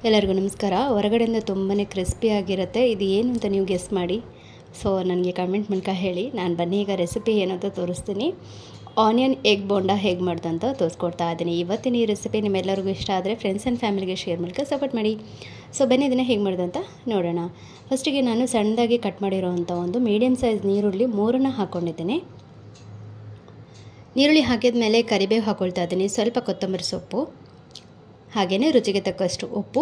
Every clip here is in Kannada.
ಎಲ್ಲರಿಗೂ ನಮಸ್ಕಾರ. ಹೊರಗಡೆಯಿಂದ ತುಂಬಾ ಕ್ರಿಸ್ಪಿಯಾಗಿರುತ್ತೆ. ಇದು ಏನು ಅಂತ ನೀವು ಗೆಸ್ ಮಾಡಿ. ಸೊ ನನಗೆ ಕಮೆಂಟ್ ಮೂಲಕ ಹೇಳಿ. ನಾನು ಬನ್ನಿ ಈಗ ರೆಸಿಪಿ ಏನಂತ ತೋರಿಸ್ತೀನಿ. ಆನಿಯನ್ ಎಗ್ ಬೋಂಡ ಹೇಗೆ ಮಾಡೋದು ಅಂತ ತೋರಿಸ್ಕೊಡ್ತಾ ಇದ್ದೀನಿ. ಇವತ್ತಿನ ಈ ರೆಸಿಪಿ ನಿಮ್ಮೆಲ್ಲರಿಗೂ ಇಷ್ಟ ಆದರೆ ಫ್ರೆಂಡ್ಸ್ ಆ್ಯಂಡ್ ಫ್ಯಾಮಿಲಿಗೆ ಶೇರ್ ಮೂಲಕ ಸಪೋರ್ಟ್ ಮಾಡಿ. ಸೊ ಬನ್ನಿ ಇದನ್ನು ಹೇಗೆ ಮಾಡೋದು ಅಂತ ನೋಡೋಣ. ಫಸ್ಟಿಗೆ ನಾನು ಸಣ್ಣದಾಗಿ ಕಟ್ ಮಾಡಿರೋವಂಥ ಒಂದು ಮೀಡಿಯಮ್ ಸೈಜ್ ನೀರುಳ್ಳಿ 3 ಹಾಕ್ಕೊಂಡಿದ್ದೀನಿ. ನೀರುಳ್ಳಿ ಹಾಕಿದ ಮೇಲೆ ಕರಿಬೇವು ಹಾಕ್ಕೊಳ್ತಾ ಇದ್ದೀನಿ, ಸ್ವಲ್ಪ ಕೊತ್ತಂಬರಿ ಸೊಪ್ಪು, ಹಾಗೆಯೇ ರುಚಿಗೆ ತಕ್ಕಷ್ಟು ಉಪ್ಪು,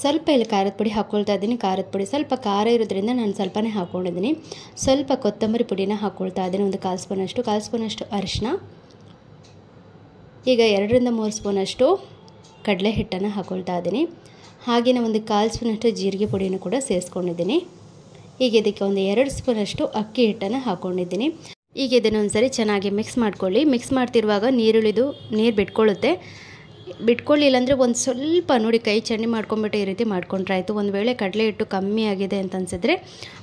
ಸ್ವಲ್ಪ ಇಲ್ಲಿ ಖಾರದ ಪುಡಿ ಹಾಕ್ಕೊಳ್ತಾ ಇದ್ದೀನಿ. ಖಾರದ ಪುಡಿ ಸ್ವಲ್ಪ ಖಾರ ಇರೋದ್ರಿಂದ ನಾನು ಸ್ವಲ್ಪನೇ ಹಾಕ್ಕೊಂಡಿದ್ದೀನಿ. ಸ್ವಲ್ಪ ಕೊತ್ತಂಬರಿ ಪುಡಿನ ಹಾಕ್ಕೊಳ್ತಾ ಇದ್ದೀನಿ, ಒಂದು 1/4 ಸ್ಪೂನಷ್ಟು ಅರಿಶಿನ. ಈಗ 2-3 ಸ್ಪೂನಷ್ಟು ಕಡಲೆ ಹಿಟ್ಟನ್ನು ಹಾಕ್ಕೊಳ್ತಾ ಇದ್ದೀನಿ. ಹಾಗೆಯೇ ಒಂದು 1/4 ಸ್ಪೂನಷ್ಟು ಜೀರಿಗೆ ಪುಡಿನೂ ಕೂಡ ಸೇರಿಸ್ಕೊಂಡಿದ್ದೀನಿ. ಈಗ ಇದಕ್ಕೆ ಒಂದು 2 ಸ್ಪೂನಷ್ಟು ಅಕ್ಕಿ ಹಿಟ್ಟನ್ನು ಹಾಕ್ಕೊಂಡಿದ್ದೀನಿ. ಈಗ ಇದನ್ನು ಒಂದ್ಸರಿ ಚೆನ್ನಾಗಿ ಮಿಕ್ಸ್ ಮಾಡ್ಕೊಳ್ಳಿ. ಮಿಕ್ಸ್ ಮಾಡ್ತಿರುವಾಗ ನೀರುಳ್ಳಿದು ನೀರು ಬಿಟ್ಕೊಳ್ಳಿಲ್ಲ ಅಂದರೆ ಒಂದು ಸ್ವಲ್ಪ ನೋಡಿ ಕೈ ಚಟ್ನಿ ಮಾಡ್ಕೊಂಬಿಟ್ಟು ಈ ರೀತಿ ಮಾಡ್ಕೊಂಡ್ರೆ ಆಯಿತು. ಒಂದು ವೇಳೆ ಕಡಲೆ ಹಿಟ್ಟು ಕಮ್ಮಿ ಆಗಿದೆ ಅಂತ ಅನಿಸಿದ್ರೆ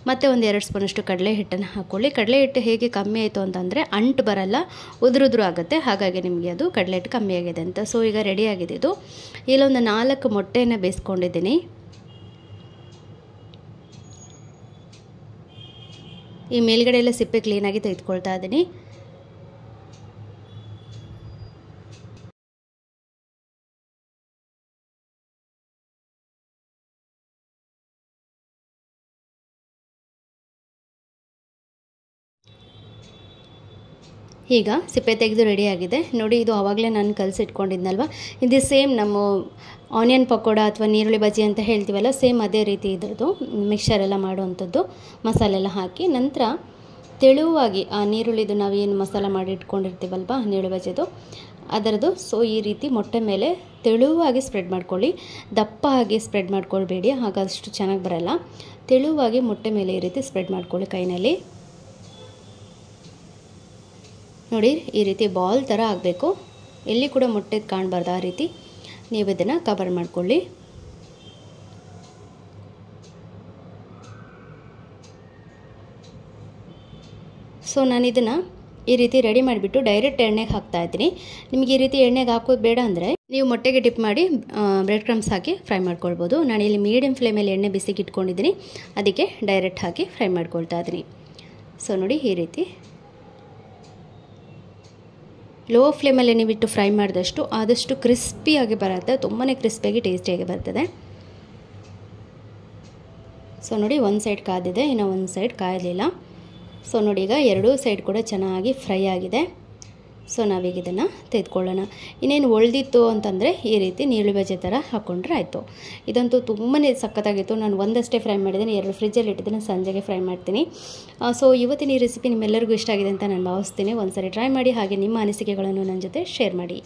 ಮತ್ತೆ ಒಂದು 2 ಸ್ಪೂನಷ್ಟು ಕಡಲೆ ಹಿಟ್ಟನ್ನು ಹಾಕ್ಕೊಳ್ಳಿ. ಕಡಲೆ ಹಿಟ್ಟು ಹೇಗೆ ಕಮ್ಮಿ ಆಯಿತು ಅಂತಂದರೆ ಅಂಟು ಬರಲ್ಲ, ಉದುರು ಆಗುತ್ತೆ. ಹಾಗಾಗಿ ನಿಮಗೆ ಅದು ಕಡಲೆ ಹಿಟ್ಟು ಕಮ್ಮಿ ಆಗಿದೆ ಅಂತ. ಸೊ ಈಗ ರೆಡಿ ಆಗಿದೆ ಇದು. ಇಲ್ಲೊಂದು 4 ಮೊಟ್ಟೆಯನ್ನು ಬೇಯಿಸ್ಕೊಂಡಿದ್ದೀನಿ. ಈ ಮೇಲ್ಗಡೆ ಎಲ್ಲ ಸಿಪ್ಪೆ ಕ್ಲೀನಾಗಿ ತೆಗೆದುಕೊಳ್ತಾ ಇದ್ದೀನಿ. ಈಗ ಸಿಪ್ಪೆ ತೆಗೆದು ರೆಡಿಯಾಗಿದೆ ನೋಡಿ. ಇದು ಆವಾಗಲೇ ನಾನು ಕಲಸಿಟ್ಕೊಂಡಿದ್ನಲ್ವ, ಇದು ಸೇಮ್ ನಮ್ಮ ಆನಿಯನ್ ಪಕೋಡ ಅಥವಾ ನೀರುಳ್ಳಿ ಬಜ್ಜಿ ಅಂತ ಹೇಳ್ತೀವಲ್ಲ, ಸೇಮ್ ಅದೇ ರೀತಿ ಇದ್ರದ್ದು ಮಿಕ್ಸರೆಲ್ಲ ಮಾಡುವಂಥದ್ದು. ಮಸಾಲೆಲ್ಲ ಹಾಕಿ ನಂತರ ತೆಳುವಾಗಿ ಆ ನೀರುಳ್ಳಿದು ನಾವೇನು ಮಸಾಲ ಮಾಡಿ ಇಟ್ಕೊಂಡಿರ್ತೀವಲ್ವ ನೀರುಳ್ಳಿ ಬಜ್ಜಿದು ಅದರದ್ದು. ಸೊ ಈ ರೀತಿ ಮೊಟ್ಟೆ ಮೇಲೆ ತೆಳುವಾಗಿ ಸ್ಪ್ರೆಡ್ ಮಾಡ್ಕೊಳ್ಳಿ. ದಪ್ಪ ಆಗಿ ಸ್ಪ್ರೆಡ್ ಮಾಡ್ಕೊಳ್ಬೇಡಿ, ಹಾಗಷ್ಟು ಚೆನ್ನಾಗಿ ಬರಲ್ಲ. ತೆಳುವಾಗಿ ಮೊಟ್ಟೆ ಮೇಲೆ ಈ ರೀತಿ ಸ್ಪ್ರೆಡ್ ಮಾಡ್ಕೊಳ್ಳಿ ಕೈನಲ್ಲಿ. ನೋಡಿ ಈ ರೀತಿ ಬಾಲ್ ಥರ ಆಗಬೇಕು, ಎಲ್ಲಿ ಕೂಡ ಮೊಟ್ಟೆ ಕಾಣಬಾರ್ದು. ಆ ರೀತಿ ನೀವು ಇದನ್ನು ಕವರ್ ಮಾಡ್ಕೊಳ್ಳಿ. ಸೊ ನಾನು ಇದನ್ನು ಈ ರೀತಿ ರೆಡಿ ಮಾಡಿಬಿಟ್ಟು ಡೈರೆಕ್ಟ್ ಎಣ್ಣೆಗೆ ಹಾಕ್ತಾಯಿದ್ದೀನಿ. ನಿಮಗೆ ಈ ರೀತಿ ಎಣ್ಣೆಗೆ ಹಾಕೋದು ಬೇಡ ಅಂದರೆ ನೀವು ಮೊಟ್ಟೆಗೆ ಡಿಪ್ ಮಾಡಿ ಬ್ರೆಡ್ ಕ್ರಮ್ಸ್ ಹಾಕಿ ಫ್ರೈ ಮಾಡ್ಕೊಳ್ಬೋದು. ನಾನಿಲ್ಲಿ ಮೀಡಿಯಮ್ ಫ್ಲೇಮಲ್ಲಿ ಎಣ್ಣೆ ಬಿಸಿಗೆ ಇಟ್ಕೊಂಡಿದ್ದೀನಿ, ಅದಕ್ಕೆ ಡೈರೆಕ್ಟ್ ಹಾಕಿ ಫ್ರೈ ಮಾಡ್ಕೊಳ್ತಾ ಇದ್ದೀನಿ. ಸೊ ನೋಡಿ ಈ ರೀತಿ ಲೋ ಫ್ಲೇಮಲ್ಲಿ ನೀವು ಇಟ್ಟು ಫ್ರೈ ಮಾಡಿದಷ್ಟು ಆದಷ್ಟು ಕ್ರಿಸ್ಪಿಯಾಗಿ ಬರುತ್ತೆ, ತುಂಬಾ ಕ್ರಿಸ್ಪಿಯಾಗಿ ಟೇಸ್ಟಿಯಾಗಿ ಬರ್ತದೆ. ಸೊ ನೋಡಿ ಒಂದು ಸೈಡ್ ಕಾದಿದೆ, ಇನ್ನು ಒಂದು ಸೈಡ್ ಕಾಯಲಿಲ್ಲ. ಸೊ ನೋಡಿ ಈಗ 2 ಸೈಡ್ ಕೂಡ ಚೆನ್ನಾಗಿ ಫ್ರೈ ಆಗಿದೆ. ಸೊ ನಾವೀಗ ಇದನ್ನು ತೆಗೆದುಕೊಳ್ಳೋಣ. ಇನ್ನೇನು ಉಳಿದಿತ್ತು ಅಂತಂದರೆ ಈ ರೀತಿ ನೀರುಳ್ಳಿ ಬಜ್ಜಿ ಥರ ಹಾಕ್ಕೊಂಡ್ರೆ ಆಯಿತು. ಇದಂತೂ ತುಂಬಾ ಸಖತ್ತಾಗಿತ್ತು. ನಾನು ಒಂದಷ್ಟೇ ಫ್ರೈ ಮಾಡಿದ್ದೀನಿ, 2 ಫ್ರಿಜ್ಜಲ್ಲಿ ಇಟ್ಟಿದ್ದೀನಿ, ಸಂಜೆಗೆ ಫ್ರೈ ಮಾಡ್ತೀನಿ. ಸೊ ಇವತ್ತಿನ ಈ ರೆಸಿಪಿ ನಿಮ್ಮೆಲ್ಲರಿಗೂ ಇಷ್ಟ ಆಗಿದೆ ಅಂತ ನಾನು ಭಾವಿಸ್ತೀನಿ. ಒಂದು ಸಾರಿ ಟ್ರೈ ಮಾಡಿ, ಹಾಗೆ ನಿಮ್ಮ ಅನಿಸಿಕೆಗಳನ್ನು ನನ್ನ ಜೊತೆ ಶೇರ್ ಮಾಡಿ.